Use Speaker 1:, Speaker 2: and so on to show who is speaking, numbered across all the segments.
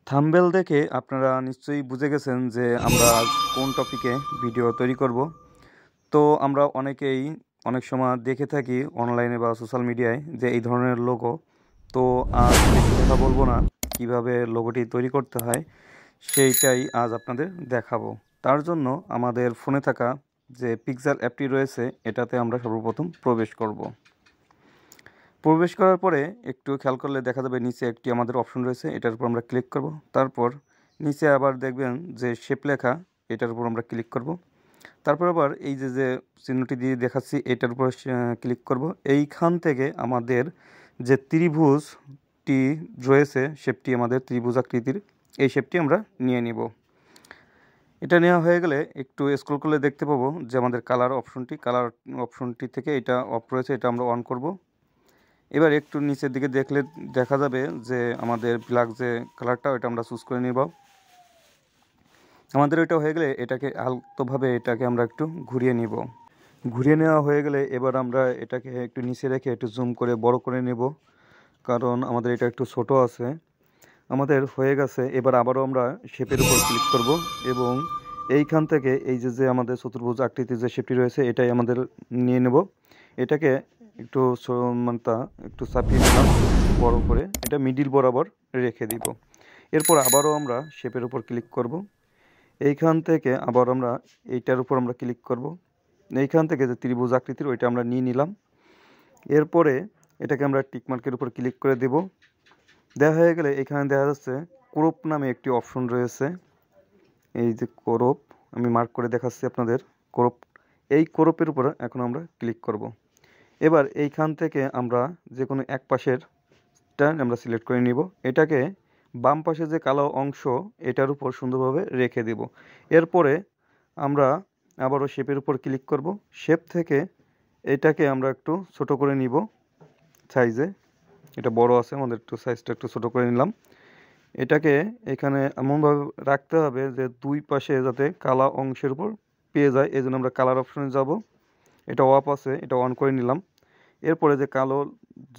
Speaker 1: Thumbnail দেখে আপনারা নিশ্চয়ই বুঝে গেছেন যে আমরা আজ কোন টপিকে ভিডিও তৈরি করব। তো আমরা অনেকেই অনেক সময় দেখে থাকি অনলাইনে বা সোশ্যাল মিডিয়ায় যে এই ধরনের লোগো। তো আজ বেশি কথা বলবো না, কিভাবে লোগোটি তৈরি করতে হয় সেইটাই আজ আপনাদের দেখাবো। তার জন্য আমাদের ফোনে থাকা যে পিক্সেল অ্যাপটি রয়েছে এটাতে আমরা সর্বপ্রথম প্রবেশ করব। প্রবেশ করার পরে একটু খেয়াল করলে দেখা যাবে নিচে একটি আমাদের অপশন রয়েছে, এটার উপর আমরা ক্লিক করব। তারপর নিচে আবার দেখবেন যে শেপ লেখা, এটার উপর আমরা ক্লিক করব। তারপর আবার এই যে চিহ্নটি দিয়ে দেখাচ্ছি এটার উপর ক্লিক করব। এইখান থেকে আমাদের যে ত্রিভুজটি রয়েছে, শেপটি আমাদের ত্রিভুজ আকৃতির, এই শেপটি আমরা নিয়ে নিব। এটা নেওয়া হয়ে গেলে একটু স্ক্রল করলে দেখতে পাবো যে আমাদের কালার অপশনটি থেকে এটা অফ রয়েছে, এটা আমরা অন করব। এবার একটু নিচের দিকে দেখলে দেখা যাবে যে আমাদের ব্ল্যাক যে কালারটা ওইটা আমরা চুজ করে নিব। আমাদের ওইটা হয়ে গেলে এটাকে আলতোভাবে এটাকে আমরা একটু ঘুরিয়ে নিব। ঘুরিয়ে নেওয়া হয়ে গেলে এবার আমরা এটাকে একটু নিচে রেখে একটু জুম করে বড় করে নেব, কারণ আমাদের এটা একটু ছোট আছে। আমাদের হয়ে গেছে। এবার আবারও আমরা শেপের উপর ক্লিক করব এবং এইখান থেকে এই যে আমাদের চতুর্ভুজ আকৃতির যে শেপটি রয়েছে এটাই আমাদের নিয়ে নেব। এটাকে একটু একটু চাপিয়ে নিলাম বড় করে, এটা মিডিল বরাবর রেখে দিব। এরপর আবারও আমরা শেপের উপর ক্লিক করব। এইখান থেকে আবার আমরা এইটার উপর আমরা ক্লিক করব। এইখান থেকে যে ত্রিভুজ আকৃতির ওইটা আমরা নিয়ে নিলাম। এরপরে এটাকে আমরা টিকমার্কের উপর ক্লিক করে দেব। দেওয়া হয়ে গেলে এখানে দেখা যাচ্ছে ক্রপ নামে একটি অপশন রয়েছে। এই যে ক্রপ, আমি মার্ক করে দেখাচ্ছি আপনাদের ক্রপ, এই ক্রপের উপর এখন আমরা ক্লিক করব। এবার এইখান থেকে আমরা যে কোনো এক পাশের আমরা সিলেক্ট করে নিব। এটাকে বাম পাশে যে কালো অংশ এটার উপর সুন্দরভাবে রেখে দেব। এরপরে আমরা আবারও শেপের উপর ক্লিক করব। শেপ থেকে এটাকে আমরা একটু ছোট করে নিব সাইজে, এটা বড় আছে, আমাদের একটু সাইজটা একটু ছোট করে নিলাম। এটাকে এখানে এমনভাবে রাখতে হবে যে দুই পাশে যাতে কালো অংশের উপর পেয়ে যায়, এই জন্য আমরা কালার অপশনে যাব। এটা অফ আছে, এটা অন করে নিলাম। এরপরে যে কালো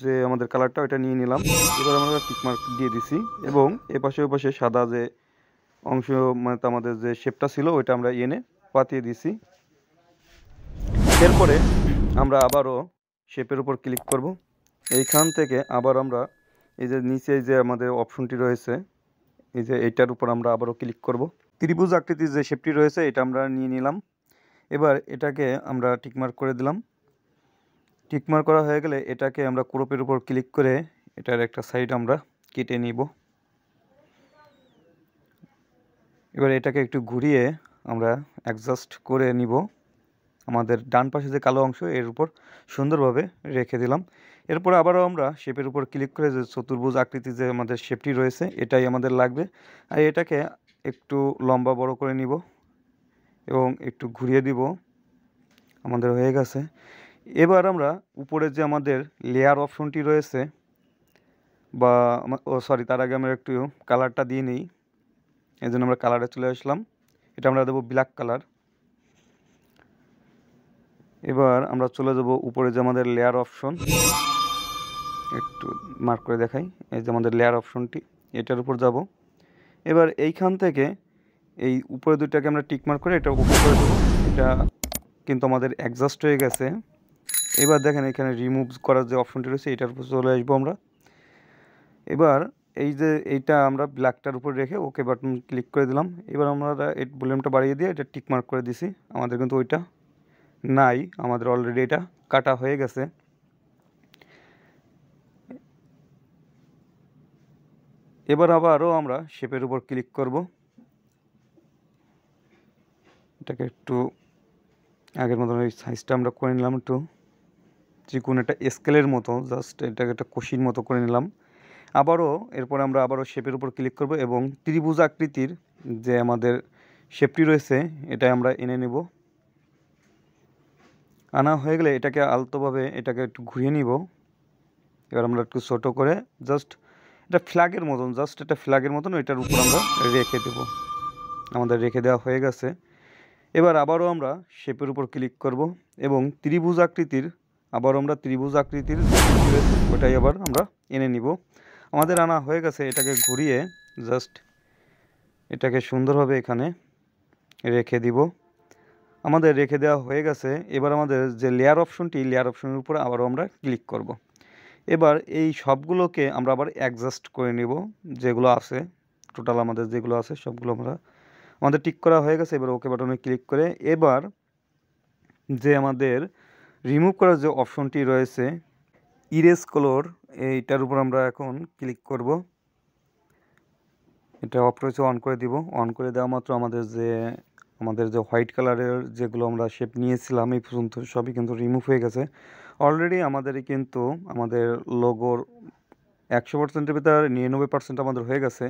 Speaker 1: যে আমাদের কালারটা ওইটা নিয়ে নিলাম। এবার আমরা টিকমার্ক দিয়ে দিছি এবং এপাশে ওপাশে সাদা যে অংশ আমাদের যে শেপটা ছিল ওইটা আমরা এনে পাতিয়ে দিছি। এরপরে আমরা আবারও শেপের উপর ক্লিক করব। এইখান থেকে আবার আমরা এই যে নিচে যে আমাদের অপশনটি রয়েছে এই যে এইটার উপর আমরা আবারও ক্লিক করব। ত্রিভুজ আকৃতির যে শেপটি রয়েছে এটা আমরা নিয়ে নিলাম। এবার এটাকে আমরা টিকমার্ক করে দিলাম। টিকমার্ক করা হয়ে গেলে এটাকে আমরা ক্রপের উপর ক্লিক করে এটার একটা সাইড আমরা কেটে নিব। এবার এটাকে একটু ঘুরিয়ে আমরা অ্যাডজাস্ট করে নিব। আমাদের ডান পাশে যে কালো অংশ এর উপর সুন্দরভাবে রেখে দিলাম। এরপর আবারও আমরা শেপের উপর ক্লিক করে যে চতুর্ভুজ আকৃতি যে আমাদের শেপটি রয়েছে এটাই আমাদের লাগবে। আর এটাকে একটু লম্বা বড় করে নিব এবং একটু ঘুরিয়ে দিব। আমাদের হয়ে গেছে। এবার আমরা উপরে যে আমাদের লেয়ার অপশনটি রয়েছে বা তার আগে আমরা একটু কালারটা দিয়ে নিই। এই জন্য আমরা কালারে চলে আসলাম, এটা আমরা দেবো ব্ল্যাক কালার। এবার আমরা চলে যাব উপরে যে আমাদের লেয়ার অপশন, একটু মার্ক করে দেখাই, এই যে আমাদের লেয়ার অপশনটি এটার উপর যাব। এবার এইখান থেকে এই উপরে দুইটাকে আমরা টিক মার্ক করে এটা ওকে করে দেবো। এটা কিন্তু আমাদের অ্যাডজাস্ট হয়ে গেছে। এবার দেখেন এখানে রিমুভ করার যে অপশনটি রয়েছে এটার উপর চলে আসবো আমরা। এবার এই যে এইটা আমরা ব্ল্যাকটার উপর রেখে ওকে বাটন ক্লিক করে দিলাম। এবার আমরা এই ভলিউমটা বাড়িয়ে দিয়ে এটা টিক মার্ক করে দিছি। আমাদের কিন্তু ওইটা নাই, আমাদের অলরেডি এটা কাটা হয়ে গেছে। এবার আবারও আমরা শেপের উপর ক্লিক করব। এটাকে একটু আগের মতো এই সাইজটা আমরা করে নিলাম একটু চিকুন, একটা স্কেলের মতো, জাস্ট এটাকে একটা কষির মতো করে নিলাম। আবারও এরপর আমরা আবারও শেপের উপর ক্লিক করব এবং ত্রিভুজ আকৃতির যে আমাদের শেপটি রয়েছে এটা আমরা এনে নেব। আনা হয়ে গেলে এটাকে আলতোভাবে এটাকে একটু ঘুরিয়ে নিব। এবার আমরা একটু ছোট করে জাস্ট এটা ফ্ল্যাগের মতন, এটার উপর আমরা রেখে দেব। আমাদের রেখে দেওয়া হয়ে গেছে। এবার আবারও আমরা শেপের উপর ক্লিক করব এবং ত্রিভুজ আকৃতির ওটাই আবার আমরা এনে নিব। আমাদের আনা হয়ে গেছে। এটাকে ঘুরিয়ে জাস্ট এটাকে সুন্দরভাবে এখানে রেখে দিব। আমাদের রেখে দেওয়া হয়ে গেছে। এবার আমাদের যে লেয়ার অপশনটি, লেয়ার অপশনের উপরে আবারও আমরা ক্লিক করব। এবার এই সবগুলোকে আমরা আবার অ্যাডজাস্ট করে নেব, যেগুলো আছে টোটাল আমাদের যেগুলো আছে সবগুলো আমাদের টিক করা হয়ে গেছে। এবার ওকে বাটনে ক্লিক করে এবার যে আমাদের রিমুভ করার যে অপশনটি রয়েছে ইরেজ কালার, এইটার উপর আমরা এখন ক্লিক করব। এটা অফ রয়েছে, অন করে দিব। অন করে দেওয়া মাত্র আমাদের যে হোয়াইট কালারের যেগুলো আমরা শেপ নিয়েছিলাম এই পর্যন্ত সবই কিন্তু রিমুভ হয়ে গেছে। অলরেডি কিন্তু আমাদের লোগোর 100%-এর ভিতরে 99% আমাদের হয়ে গেছে।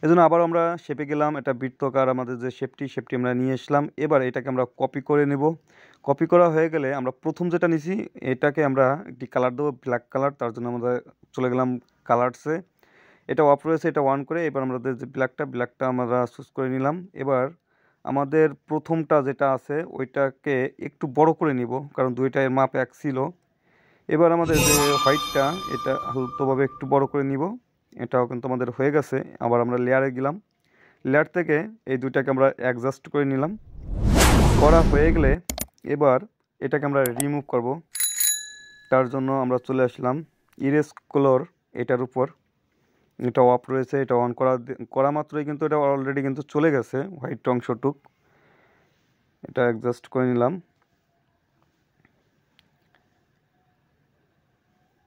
Speaker 1: এজন্য আবার আমরা শেপে গেলাম, এটা বৃত্তাকার আমাদের যে শেপটি আমরা নিয়ে আসলাম। এবার এটাকে আমরা কপি করে নেব। কপি করা হয়ে গেলে আমরা প্রথম যেটা নিছি এটাকে আমরা একটি কালার দেবো, ব্ল্যাক কালার। তার জন্য আমরা চলে গেলাম কালারসে, এটা অফ রয়েছে, এটা অন করে এবার আমাদের যে ব্ল্যাকটা আমরা চুজ করে নিলাম। এবার আমাদের প্রথমটা যেটা আছে ওইটাকে একটু বড় করে নিব, কারণ দুইটার মাপ এক ছিল। এবার আমাদের যে হোয়াইটটা এটা হালকাভাবে একটু বড় করে নিব। এটাও কিন্তু আমাদের হয়ে গেছে। আবার আমরা লেয়ারে গেলাম, লেয়ার থেকে এই দুইটাকে আমরা অ্যাডজাস্ট করে নিলাম। করা হয়ে গেলে এবার এটাকে আমরা রিমুভ করব। তার জন্য আমরা চলে আসলাম ইরেজ কালার, এটার উপর। এটা অফ রয়েছে, এটা অন করা মাত্রই কিন্তু এটা অলরেডি কিন্তু চলে গেছে হোয়াইট অংশটুক। এটা অ্যাডজাস্ট করে নিলাম।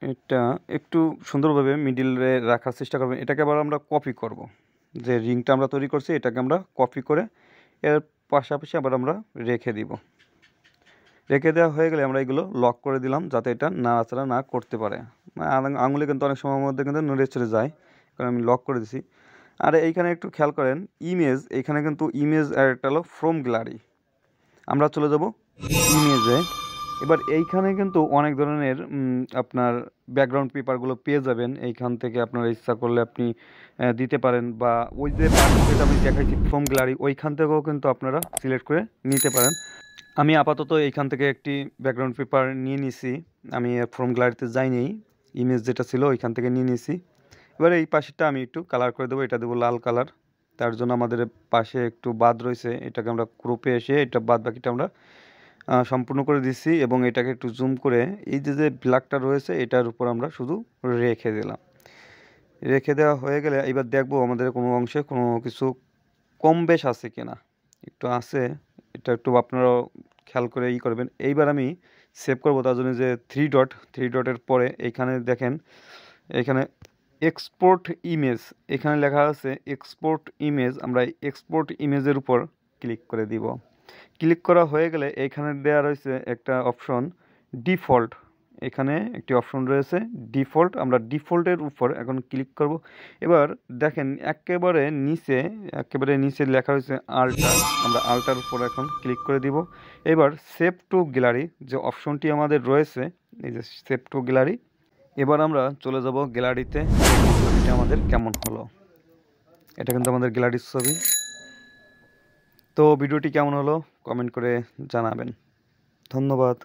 Speaker 1: এটা একটু সুন্দরভাবে মিডিলে রাখার চেষ্টা করবেন। এটাকে আবার আমরা কপি করব, যে রিংটা আমরা তৈরি করছি এটাকে আমরা কপি করে এর পাশাপাশি আবার আমরা রেখে দিব। রেখে দেওয়া হয়ে গেলে আমরা এগুলো লক করে দিলাম, যাতে এটা নাড়াচাড়া না করতে পারে। আঙুলে কিন্তু অনেক সময়ের মধ্যে কিন্তু নড়ে চড়ে যায়, কারণ আমি লক করে দিছি। আর এইখানে একটু খেয়াল করেন ইমেজ, এখানে কিন্তু ইমেজ আর একটা হলো ফ্রম গ্যালারি। আমরা চলে যাব ইমেজে। এবার এইখানে কিন্তু অনেক ধরনের আপনার ব্যাকগ্রাউন্ড পেপারগুলো পেয়ে যাবেন। এইখান থেকে আপনারা ইচ্ছা করলে আপনি দিতে পারেন, বা ওই যে যেটা আমি দেখাইছি ফ্রম গ্যালারি ওইখান থেকেও কিন্তু আপনারা সিলেক্ট করে নিতে পারেন। আমি আপাতত এইখান থেকে একটি ব্যাকগ্রাউন্ড পেপার নিয়ে নিছি, আমি ফ্রম গ্যালারিতে যাইনি, ইমেজ যেটা ছিল ওইখান থেকে নিয়ে নিছি। এবার এই পাশেরটা আমি একটু কালার করে দেবো, এটা দেবো লাল কালার। তার জন্য আমাদের পাশে একটু বাদ রয়েছে, এটাকে আমরা ক্রপে এসে এটা বাদ বাকিটা আমরা সম্পূর্ণ করে দিচ্ছি, এবং এটাকে একটু জুম করে এই যে ব্ল্যাকটা রয়েছে এটার উপর আমরা শুধু রেখে দিলাম। রেখে দেওয়া হয়ে গেলে এবার দেখবো আমাদের কোনো অংশে কোনো কিছু কম বেশ আছে কিনা। একটু আছে, এটা একটু আপনারা খেয়াল করে করবেন। এইবার আমি সেভ করবো, তার জন্য যে থ্রি ডটের পরে এইখানে দেখেন, এখানে এক্সপোর্ট ইমেজ, এখানে লেখা আছে এক্সপোর্ট ইমেজ। আমরা এক্সপোর্ট ইমেজের উপর ক্লিক করে দিব। ক্লিক করা হয়ে গেলে এখানে দেওয়া রয়েছে একটা অপশন ডিফল্ট, এখানে একটি অপশন রয়েছে ডিফল্ট। আমরা ডিফল্টের উপর এখন ক্লিক করব। এবার দেখেন একেবারে নিচে লেখা রয়েছে আল্টার, আমরা আল্টার উপর এখন ক্লিক করে দিব। এবার সেভ টু গ্যালারি যে অপশনটি আমাদের রয়েছে, এই যে সেভ টু গ্যালারি, এবার আমরা চলে যাব গ্যালারিতে। ছবিটা আমাদের কেমন হলো, এটা কিন্তু আমাদের গ্যালারির ছবি। তো ভিডিওটি কেমন হলো কমেন্ট করে জানাবেন। ধন্যবাদ।